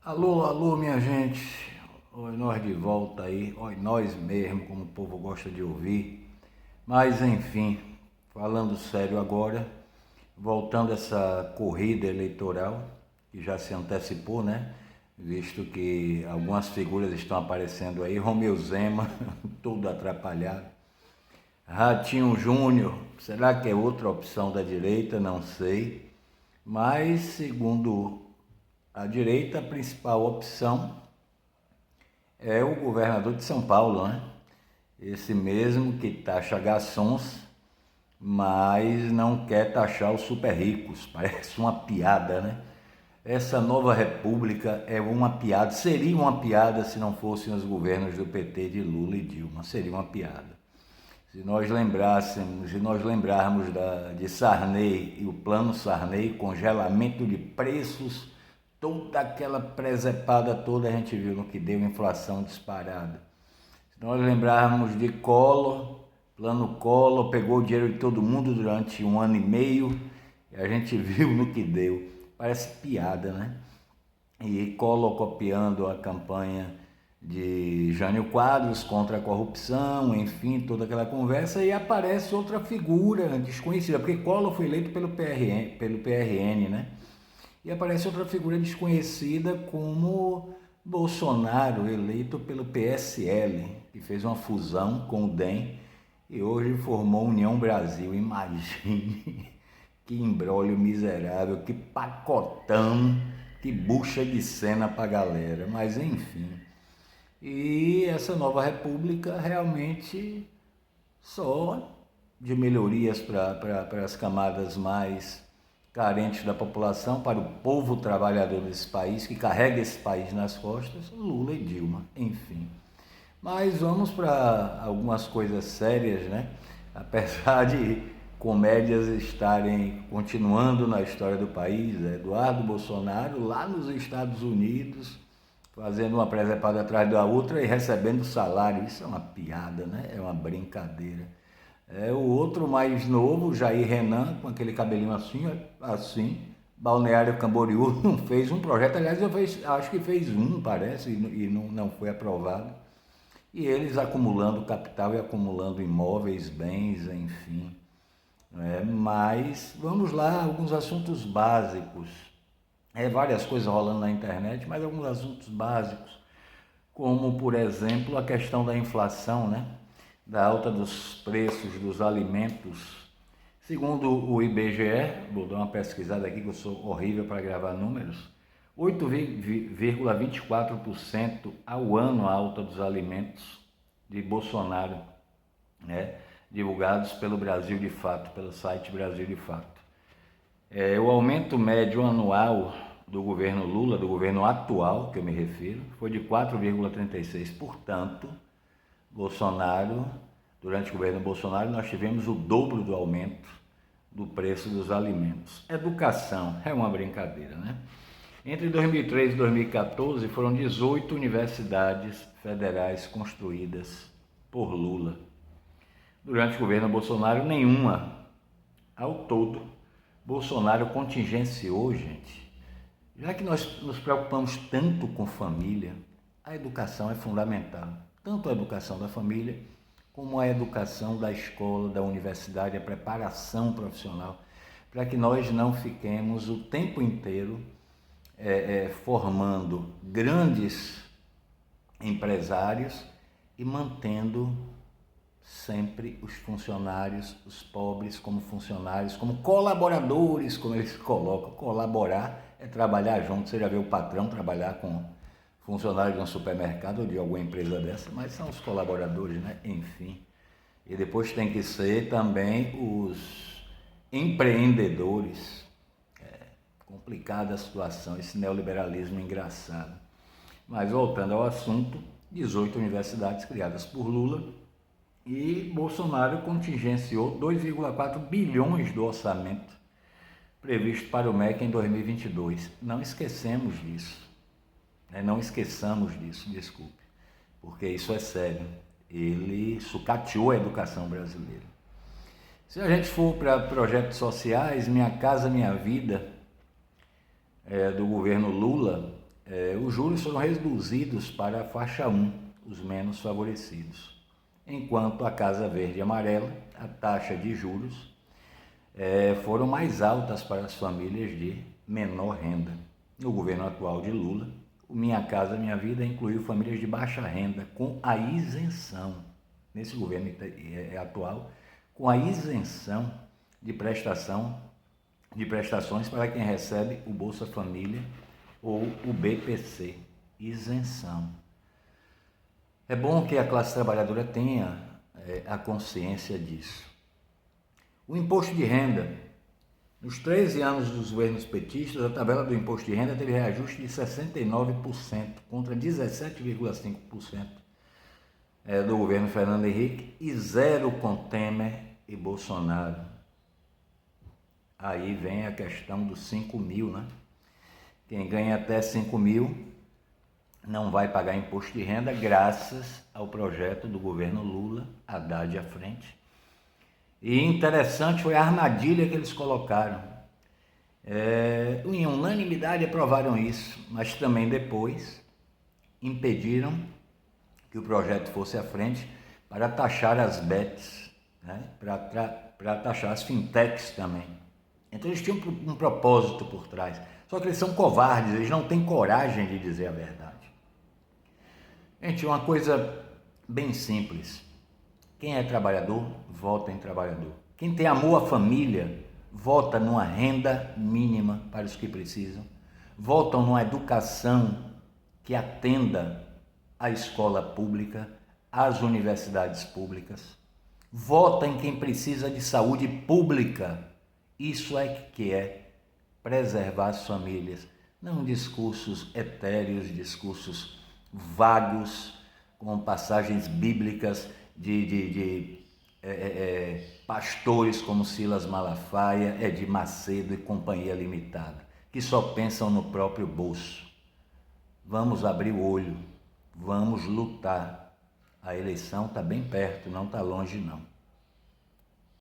Alô, alô, minha gente. Oi, nós de volta aí. Oi, nós mesmo, como o povo gosta de ouvir. Mas, enfim, falando sério agora, voltando essa corrida eleitoral, que já se antecipou, né? Visto que algumas figuras estão aparecendo aí. Romeu Zema, tudo atrapalhado. Ratinho Júnior, será que é outra opção da direita? Não sei. Mas, segundo a direita, a principal opção é o governador de São Paulo, né? Esse mesmo que taxa garçons, mas não quer taxar os super ricos. Parece uma piada, né? Essa nova república é uma piada, seria uma piada se não fossem os governos do PT de Lula e Dilma, seria uma piada. Se nós lembrarmos de Sarney e o plano Sarney, congelamento de preços, toda aquela presepada toda a gente viu no que deu inflação disparada. Se nós lembrarmos de Collor, plano Collor, pegou o dinheiro de todo mundo durante 1 ano e meio, e a gente viu no que deu. Parece piada, né? E Collor copiando a campanha de Jânio Quadros contra a corrupção, enfim, toda aquela conversa, e aparece outra figura desconhecida, porque Collor foi eleito pelo PRN, né? E aparece outra figura desconhecida como Bolsonaro, eleito pelo PSL, que fez uma fusão com o DEM e hoje formou União Brasil. Imagine que imbróglio miserável, que pacotão, que bucha de cena pra galera, mas enfim. E essa nova república realmente só de melhorias para as camadas mais carentes da população, para o povo trabalhador desse país, que carrega esse país nas costas, Lula e Dilma, enfim. Mas vamos para algumas coisas sérias, né? Apesar de comédias estarem continuando na história do país, Eduardo Bolsonaro lá nos Estados Unidos, fazendo uma presepada atrás da outra e recebendo salário. Isso é uma piada, né? É uma brincadeira. O outro mais novo, Jair Renan, com aquele cabelinho assim, Balneário Camboriú, não fez um projeto, aliás, acho que fez parece, e não foi aprovado. E eles acumulando capital e acumulando imóveis, bens, enfim. Mas vamos lá, alguns assuntos básicos. Várias coisas rolando na internet, mas alguns assuntos básicos, como, por exemplo, a questão da inflação, né? Da alta dos preços dos alimentos. Segundo o IBGE, vou dar uma pesquisada aqui que eu sou horrível para gravar números, 8,24% ao ano a alta dos alimentos de Bolsonaro, né? Divulgados pelo Brasil de Fato, pelo site Brasil de Fato. O aumento médio anual do governo Lula, do governo atual que eu me refiro, foi de 4,36%. Portanto, durante o governo Bolsonaro, nós tivemos o dobro do aumento do preço dos alimentos. Educação é uma brincadeira, né? Entre 2003 e 2014 foram 18 universidades federais construídas por Lula. Durante o governo Bolsonaro, nenhuma. Ao todo, Bolsonaro contingenciou, gente. Já que nós nos preocupamos tanto com família, a educação é fundamental. Tanto a educação da família, como a educação da escola, da universidade, a preparação profissional, para que nós não fiquemos o tempo inteiro formando grandes empresários e mantendo sempre os funcionários, os pobres como funcionários, como colaboradores, como eles colocam. Colaborar é trabalhar junto. Você já viu o patrão trabalhar com funcionário de um supermercado ou de alguma empresa dessa, mas são os colaboradores, né? Enfim. E depois tem que ser também os empreendedores. Complicada a situação, esse neoliberalismo engraçado. Mas voltando ao assunto, 18 universidades criadas por Lula e Bolsonaro contingenciou 2,4 bilhões do orçamento previsto para o MEC em 2022. Não esquecemos disso. Não esqueçamos disso, desculpe, porque isso é sério. Ele sucateou a educação brasileira. Se a gente for para projetos sociais, Minha Casa Minha Vida, do governo Lula, os juros foram reduzidos para a faixa 1, os menos favorecidos. Enquanto a Casa Verde e Amarela, a taxa de juros foram mais altas para as famílias de menor renda. No governo atual de Lula, o Minha Casa Minha Vida incluiu famílias de baixa renda com a isenção, nesse governo atual, com a isenção de prestações para quem recebe o Bolsa Família ou o BPC, isenção. É bom que a classe trabalhadora tenha a consciência disso. O imposto de renda, nos 13 anos dos governos petistas, a tabela do imposto de renda teve reajuste de 69% contra 17,5% do governo Fernando Henrique e 0 com Temer e Bolsonaro. Aí vem a questão dos 5 mil, né? Quem ganha até 5 mil não vai pagar imposto de renda graças ao projeto do governo Lula, Haddad à frente. E interessante foi a armadilha que eles colocaram. Em unanimidade aprovaram isso, mas também depois impediram que o projeto fosse à frente para taxar as bets, né? Para taxar as fintechs também. Então eles tinham um propósito por trás. Só que eles são covardes, eles não têm coragem de dizer a verdade. Gente, uma coisa bem simples. Quem é trabalhador, vota em trabalhador. Quem tem amor à família, vota numa renda mínima para os que precisam. Votam numa educação que atenda à escola pública, às universidades públicas. Vota em quem precisa de saúde pública. Isso é que é preservar as famílias. Não discursos etéreos, discursos vagos, com passagens bíblicas de pastores como Silas Malafaia, Edir Macedo e Companhia Limitada, que só pensam no próprio bolso. Vamos abrir o olho, vamos lutar. A eleição está bem perto, não está longe não.